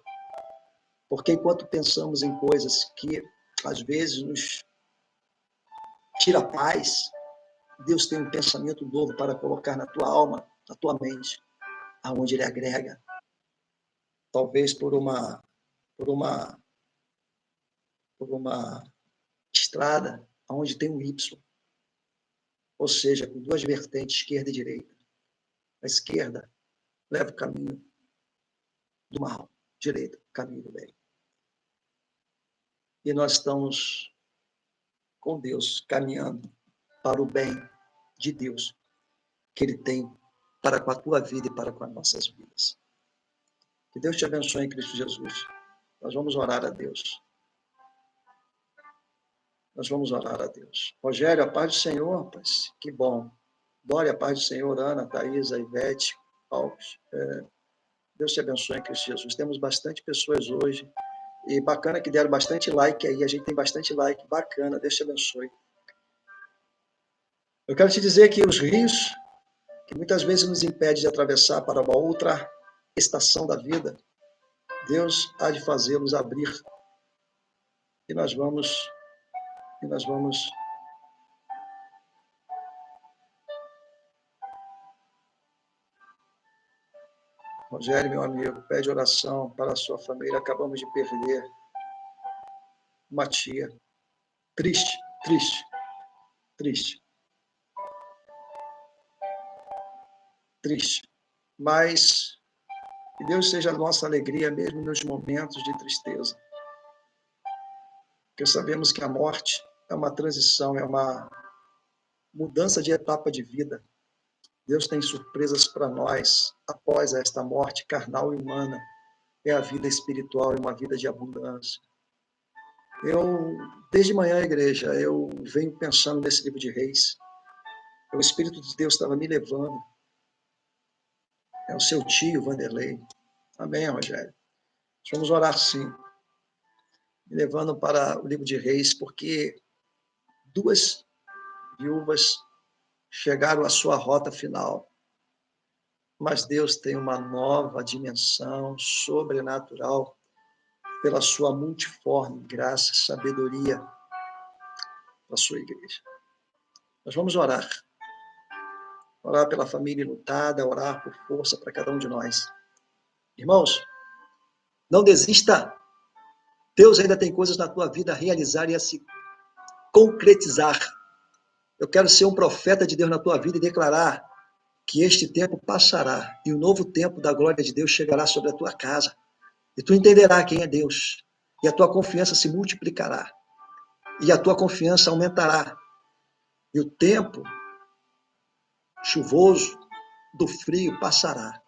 Porque enquanto pensamos em coisas que às vezes nos tira a paz, Deus tem um pensamento novo para colocar na tua alma, na tua mente, aonde Ele agrega. Talvez por uma estrada onde tem um Y, ou seja, com duas vertentes, esquerda e direita. A esquerda leva o caminho do mal, direita, o caminho do bem. E nós estamos com Deus, caminhando para o bem de Deus, que Ele tem para com a tua vida e para com as nossas vidas. Que Deus te abençoe em Cristo Jesus. Nós vamos orar a Deus. Nós vamos orar a Deus. Rogério, a paz do Senhor, rapaz. Que bom. Dória, a paz do Senhor. Ana, Thaisa, Ivete, Alves. Deus te abençoe em Cristo Jesus. Temos bastante pessoas hoje. E bacana que deram bastante like aí. A gente tem bastante like. Bacana. Deus te abençoe. Eu quero te dizer que os rios, que muitas vezes nos impedem de atravessar para uma outra estação da vida, Deus há de fazê-los abrir. E nós vamos Rogério, meu amigo, pede oração para a sua família. Acabamos de perder uma tia. Triste, triste, triste. Triste. Mas que Deus seja a nossa alegria mesmo nos momentos de tristeza. Porque sabemos que a morte é uma transição, é uma mudança de etapa de vida. Deus tem surpresas para nós após esta morte carnal e humana. É a vida espiritual, é uma vida de abundância. Desde manhã, igreja, eu venho pensando nesse livro de Reis. O Espírito de Deus estava me levando. É o seu tio, Vanderlei. Amém, Rogério. Vamos orar sim. Me levando para o livro de Reis, porque duas viúvas chegaram à sua rota final. Mas Deus tem uma nova dimensão sobrenatural pela sua multiforme graça e sabedoria para a sua igreja. Nós vamos orar. Orar pela família lutada, orar por força para cada um de nós. Irmãos, não desista. Deus ainda tem coisas na tua vida a realizar e a se concretizar. Eu quero ser um profeta de Deus na tua vida e declarar que este tempo passará e o novo tempo da glória de Deus chegará sobre a tua casa. E tu entenderás quem é Deus. E a tua confiança se multiplicará. E a tua confiança aumentará. E o tempo chuvoso do frio passará.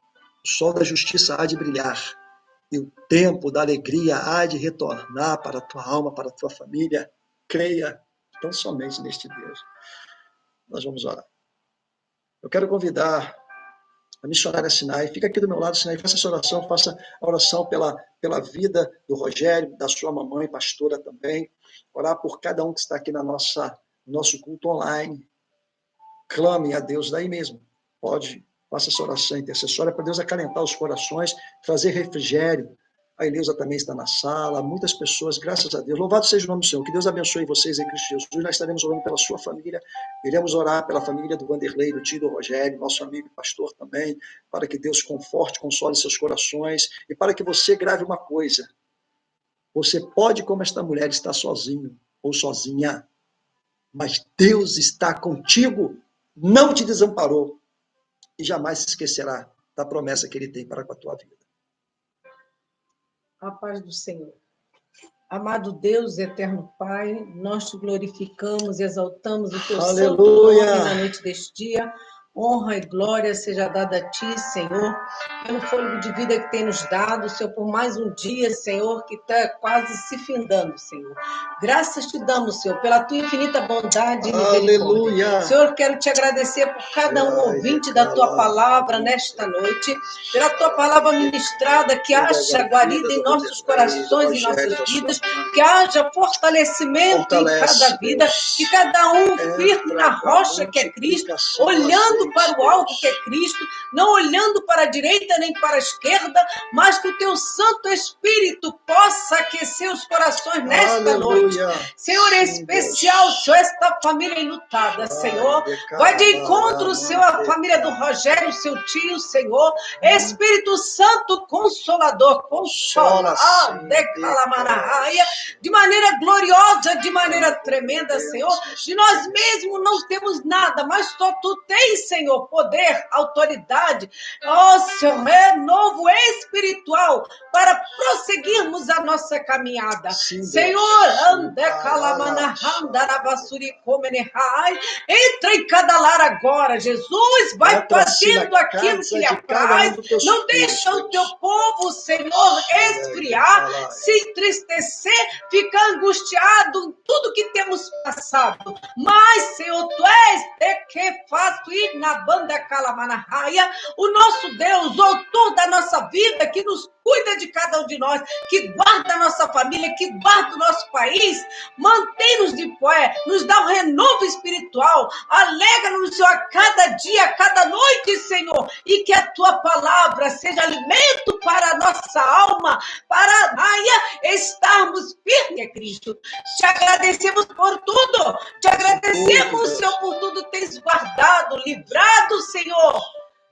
O sol da justiça há de brilhar. E o tempo da alegria há de retornar para a tua alma, para a tua família. Creia tão somente neste Deus. Nós vamos orar. Eu quero convidar a missionária Sinai. Fica aqui do meu lado, Sinai. Faça essa oração, faça a oração pela vida do Rogério, da sua mamãe, pastora também. Orar por cada um que está aqui no nosso culto online. Clame a Deus daí mesmo. Faça essa oração intercessória para Deus acalentar os corações, trazer refrigério. A Eleusa também está na sala, muitas pessoas, graças a Deus. Louvado seja o nome do Senhor. Que Deus abençoe vocês em Cristo Jesus. Nós estaremos orando pela sua família. Iremos orar pela família do Vanderlei, do tio do Rogério, nosso amigo e pastor também, para que Deus conforte, console seus corações e para que você grave uma coisa. Você pode, como esta mulher, estar sozinho ou sozinha, mas Deus está contigo, não te desamparou e jamais se esquecerá da promessa que Ele tem para com a tua vida. A paz do Senhor. Amado Deus, eterno Pai, nós te glorificamos e exaltamos o teu santo nome na noite deste dia. Honra e glória seja dada a ti, Senhor, pelo fôlego de vida que tem nos dado, Senhor, por mais um dia, Senhor, que está quase se findando, Senhor. Graças te damos, Senhor, pela tua infinita bondade e misericórdia. Senhor, quero te agradecer por cada um ouvinte da tua palavra nesta noite, pela tua palavra ministrada, que haja guarida em nossos corações e nossas vidas, que haja fortalecimento em cada vida, que cada um firme na rocha que é Cristo, olhando para o alvo que é Cristo, não olhando para a direita nem para a esquerda, mas que o teu Santo Espírito possa aquecer os corações nesta noite. Senhor, em especial, Senhor, esta família enlutada, Senhor, vai de encontro, Senhor, a família do Rogério, seu tio, Senhor, Espírito Santo Consolador, consola, de maneira gloriosa, de maneira tremenda, Senhor, de nós mesmos não temos nada, mas só tu tens, Senhor, poder, autoridade, Senhor, renovo espiritual para prosseguirmos a nossa caminhada. Sim, Senhor, entra em cada lar agora, Jesus, vai fazendo aquilo que lhe apraz, não deixa o teu povo, Senhor, esfriar, se entristecer, ficar angustiado em tudo que temos passado, mas, Senhor, tu és de que faço ir na banda Calamanahaya, o nosso Deus, o autor da nossa vida, que nos cuida de cada um de nós, que guarda a nossa família, que guarda o nosso país, mantém-nos de pé, nos dá um renovo espiritual, alegra-nos, Senhor, a cada dia, a cada noite, Senhor, e que a tua palavra seja alimento para a nossa alma, para estarmos firmes, Cristo. Te agradecemos por tudo, te agradecemos, Senhor, por tudo que tens guardado, livrado, Senhor.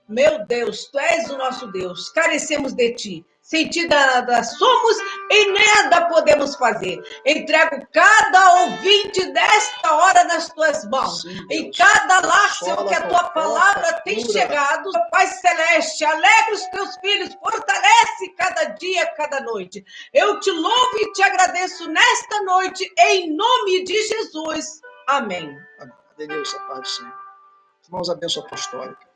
Meu Deus, tu és o nosso Deus, carecemos de ti. Sem ti nada somos e nada podemos fazer. Entrego cada ouvinte desta hora nas tuas mãos. Sim, em cada lar, Senhor, que a tua palavra tem chegado. Pai Celeste, alegra os teus filhos, fortalece cada dia, cada noite. Eu te louvo e te agradeço nesta noite, em nome de Jesus. Amém. Amém. Adeus, a paz do Senhor. Irmãos, a bênção apostólica.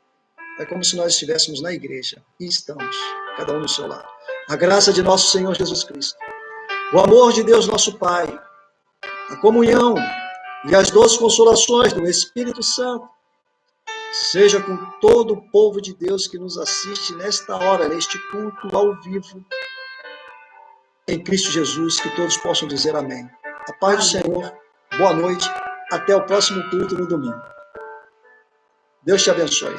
É como se nós estivéssemos na igreja. E estamos, cada um no seu lado. A graça de nosso Senhor Jesus Cristo, o amor de Deus nosso Pai, a comunhão e as doces consolações do Espírito Santo, seja com todo o povo de Deus que nos assiste nesta hora, neste culto ao vivo, em Cristo Jesus, que todos possam dizer amém. A paz do Senhor, boa noite, até o próximo culto no domingo. Deus te abençoe.